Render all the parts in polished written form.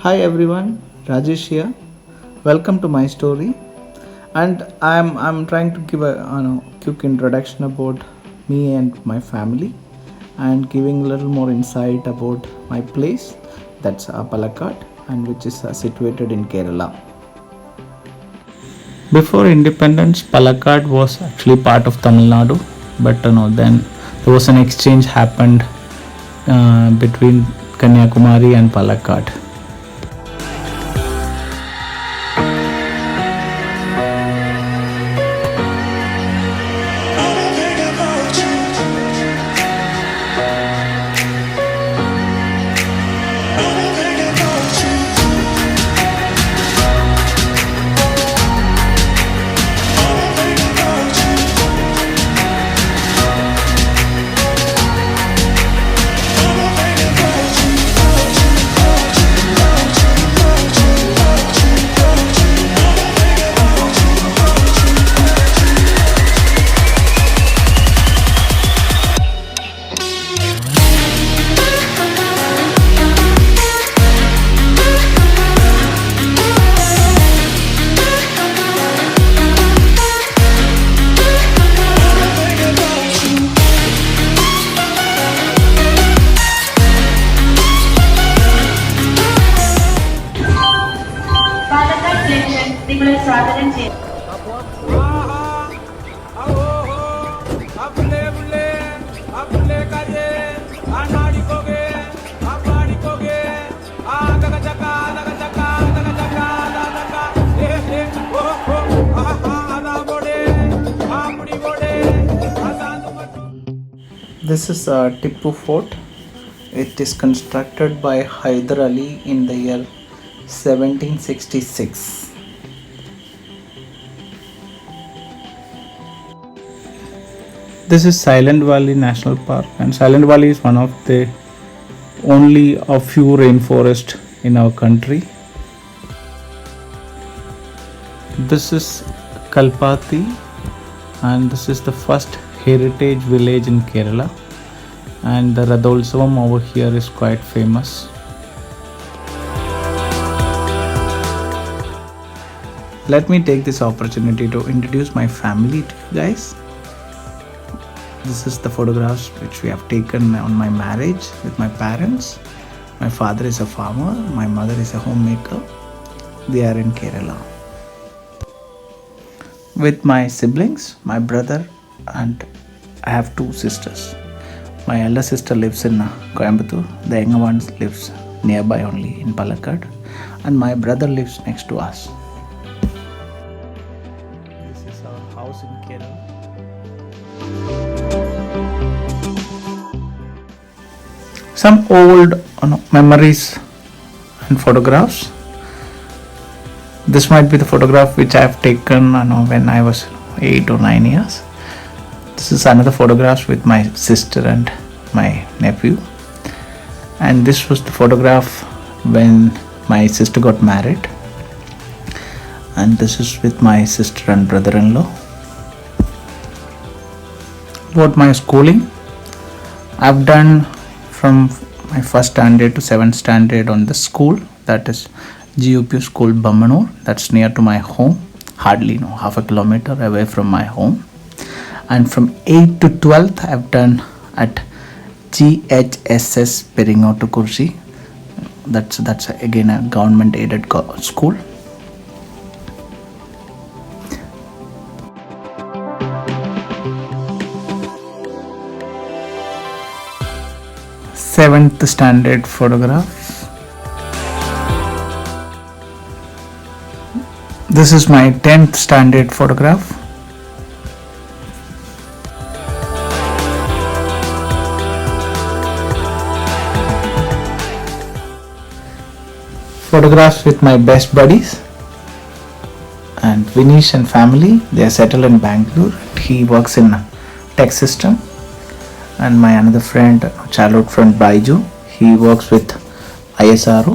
Hi everyone, Rajesh here. Welcome to my story, and I'm trying to give a quick introduction about me and my family, and giving a little more insight about my place, that's Palakkad, and which is situated in Kerala. Before independence, Palakkad was actually part of Tamil Nadu, but then there was an exchange happened between Kanyakumari and Palakkad. Palakkad junction നിങ്ങളെ സ്വാഗതം ചെയ്യുന്നു. This is Tippu Fort. It is constructed by Hyder Ali in the year 1766. This is Silent Valley National Park, and Silent Valley is one of the only a few rainforest in our country. This is Kalpati, and this is the first heritage village in Kerala, and the Radholsavam over here is quite famous. Let me take this opportunity to introduce my family to you guys. This is the photographs which we have taken on my marriage with my parents. My father is a farmer, my mother is a homemaker. They are in Kerala. With my siblings, my brother, and I have two sisters. My elder sister lives in Coimbatore. The younger one lives nearby only in Palakkad, and my brother lives next to us. This is our house in Kerala. Some old memories and photographs. This might be the photograph which I have taken when I was 8 or 9 years. This is another photograph with my sister and my nephew, and this was the photograph when my sister got married, and this is with my sister and brother-in-law. About my schooling, I've done from my first standard to 7th standard on the school, that is GUP school Bammanur, that's near to my home, hardly half a kilometer away from my home. And from 8th to 12th I've done at GHSS Peringotu Kursi. That's again a government aided school. Seventh standard photograph. This is my 10th standard photograph. Photographs with my best buddies, and Vinesh and family, they are settled in Bangalore. He works in tech system. And my another friend, childhood friend Baiju, he works with ISRO.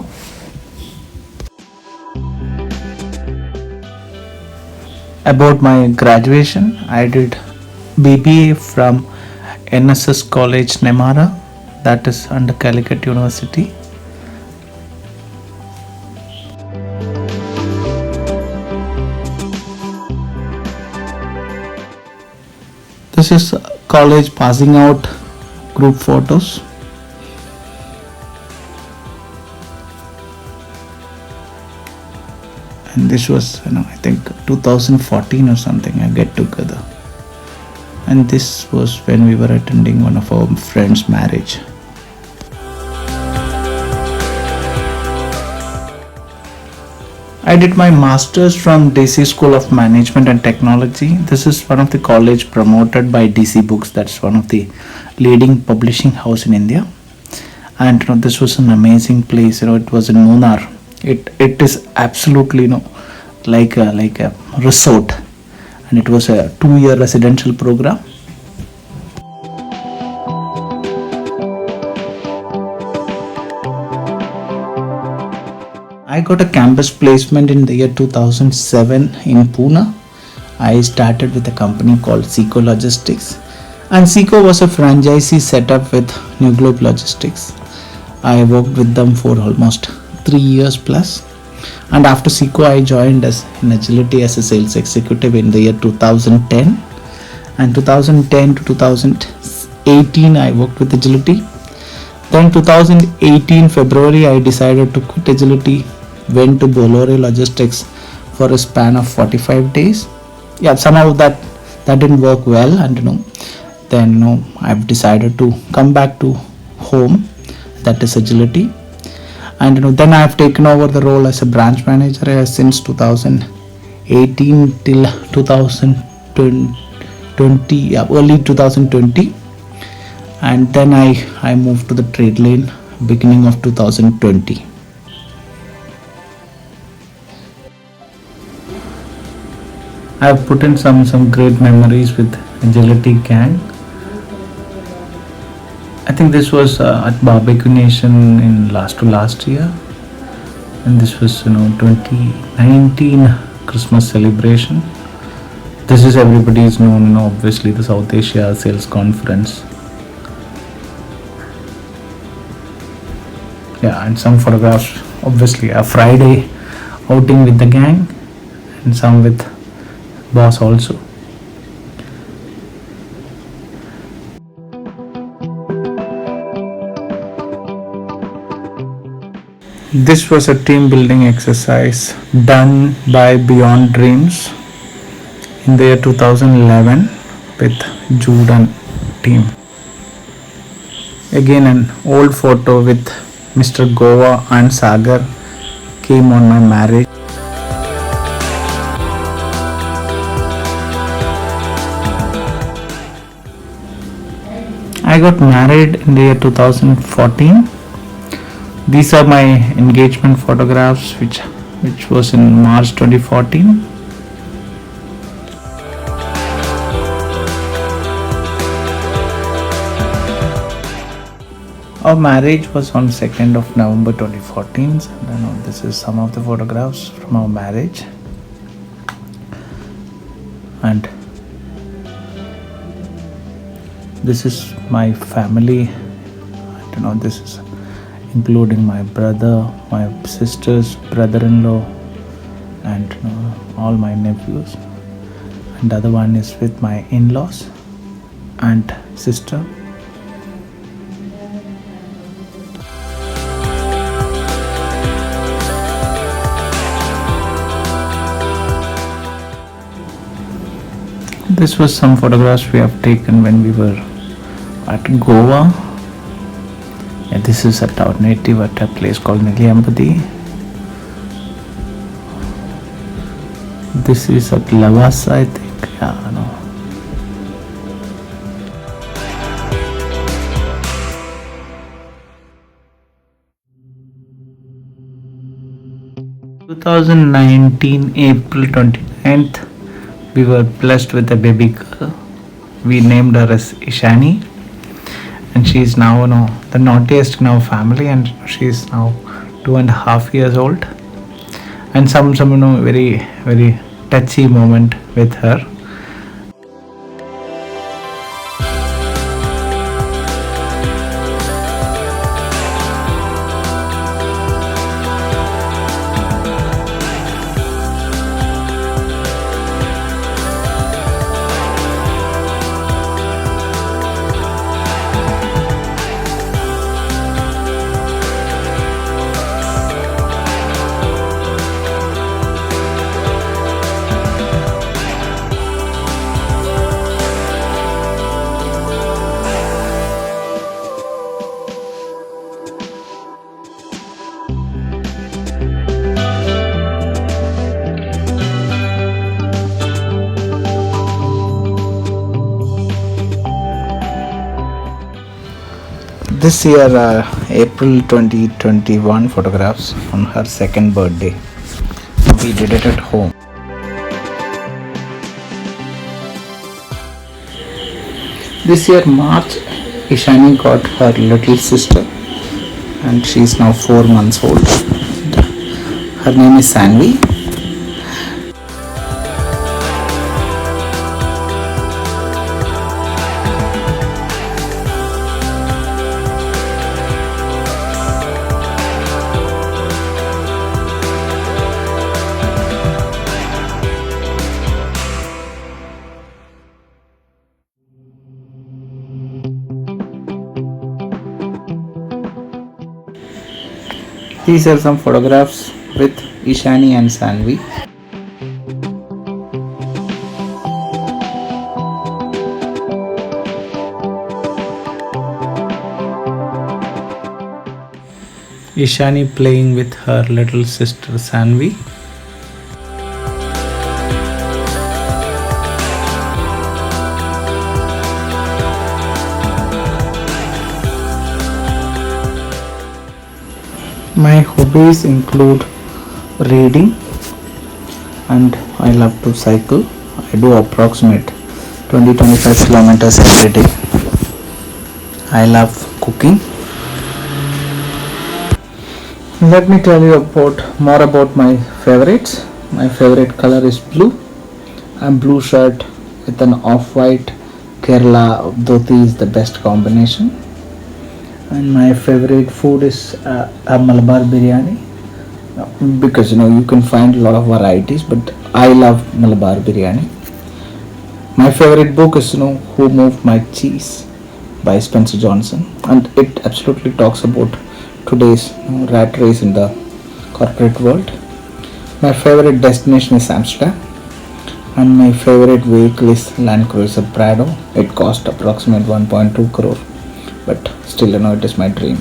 About my graduation, I did BBA from NSS College Nemara, that is under Calicut University. this is college passing out group photos. And this was, I think 2014 or something, a get together. And this was when we were attending one of our friends' marriage. I did my master's from DC School of Management and Technology. This is one of the college promoted by DC Books. That's one of the leading publishing house in India. And this was an amazing place. It was in Munnar. It is absolutely like a resort, and it was a 2-year residential program. I got a campus placement in the year 2007 in Pune. I started with a company called Seco Logistics, and Seco was a franchisee set up with New Globe Logistics. I worked with them for almost 3 years plus, and after Seco I joined as in Agility as a sales executive in the year 2010, and 2010 to 2018 I worked with Agility. Then 2018 February I decided to quit Agility, went to Bolloré Logistics for a span of 45 days. Somehow that didn't work well, and then I've decided to come back to home, that is Agility. And then I have taken over the role as a branch manager since 2018 till 2020, early 2020. And then I moved to the trade lane beginning of 2020. I have put in some great memories with Agility gang. I think this was at Barbecue Nation in last year, and this was 2019 Christmas celebration. This is everybody is known, obviously the South Asia Sales Conference. And some photographs, obviously a Friday outing with the gang, and some with boss also. This was a team building exercise done by Beyond Dreams in the year 2011 with Jude and team. Again, an old photo with Mr. Goa and Sagar came on my marriage. I got married in the year 2014. These are my engagement photographs which was in March 2014. Our marriage was on 2nd of November 2014. And this is some of the photographs from our marriage. And this is my family. This is including my brother, my sisters, brother-in-law, and all my nephews. And the other one is with my in-laws and sister. This was some photographs we have taken when we were at Goa. This is at our native at a place called Niliyampati. This is at Lavasa, I think. 2019 April 29th, we were blessed with a baby girl. We named her as Ishani, and she is now the naughtiest in our family, and she is now 2.5 years old. And some very very touchy moment with her. This year, April 2021 photographs on her second birthday. We did it at home. This year, March, Ishani got her little sister, and she is now 4 months old. Her name is Sanvi. These are some photographs with Ishani and Sanvi. Ishani playing with her little sister Sanvi. My hobbies include reading, and I love to cycle. I do approximate 20-25 kilometers every day. I love cooking. Let me tell you more about my favorites. My favorite color is blue. A blue shirt with an off-white Kerala dhoti is the best combination. And my favorite food is a Malabar biryani, because you can find a lot of varieties, but I love Malabar biryani. My favorite book is Who Moved My Cheese by Spencer Johnson, and it absolutely talks about today's rat race in the corporate world. My favorite destination is Amsterdam, and my favorite vehicle is Land Cruiser Prado. It cost approximately 1.2 crore, but still it is my dream.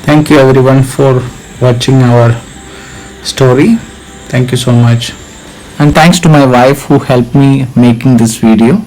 Thank you everyone for watching our story. Thank you so much, and thanks to my wife who helped me making this video.